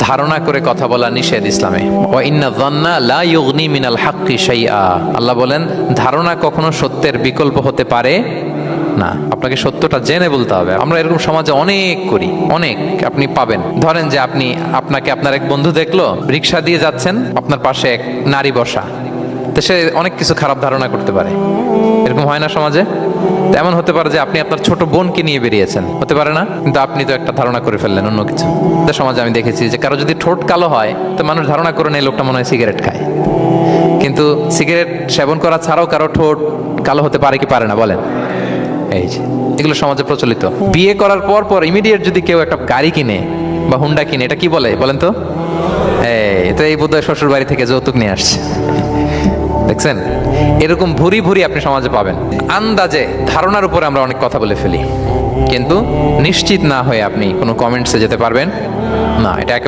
ধারণা করে কথা বলা নিষেধ ইসলামে। ওয়া ইন্না যান্না লা ইউগনি মিনাল হাক্কি শাইআ, আল্লাহ বলেন ধারণা কখনো সত্যের বিকল্প হতে পারে না। আপনাকে সত্যটা জেনে বলতে হবে। আমরা এরকম সমাজে অনেক করি, অনেক আপনি পাবেন। ধরেন যে আপনাকে আপনার এক বন্ধু দেখলো, রিক্সা দিয়ে যাচ্ছেন, আপনার পাশে এক নারী বসা, তো সে অনেক কিছু খারাপ ধারণা করতে পারে। এরকম হয় না সমাজে? তেমন হতে পারে যে আপনি আপনার ছোট বোনকে নিয়ে বেরিয়েছেন, হতে পারে না? কিন্তু আপনি তো একটা ধারণা করে ফেললেন অন্য কিছু। সমাজে আমি দেখেছি যে কারো যদি ঠোঁট কালো হয়, তো মানুষ ধারণা করে নেই লোকটা মনে হয় সিগারেট খায়। কিন্তু সিগারেট সেবন করা ছাড়াও কারো ঠোঁট কালো হতে পারে কি পারে না বলেন? এই যে এগুলো সমাজে প্রচলিত। বিয়ে করার পর ইমিডিয়েট যদি কেউ একটা গাড়ি কিনে বা হুন্ডা কিনে, এটা কি বলে বলেন তো? এই বোধহয় শ্বশুর বাড়ি থেকে যৌতুক নিয়ে আসছে। দেখছেন, এরকম ভুরি ভুরি আপনি সমাজে পাবেন। আন্দাজে ধারণার উপরে আমরা অনেক কথা বলে ফেলি, কিন্তু নিশ্চিত না হয়ে আপনি কোনো কমেন্টসে যেতে পারবেন না। এটা একেবারে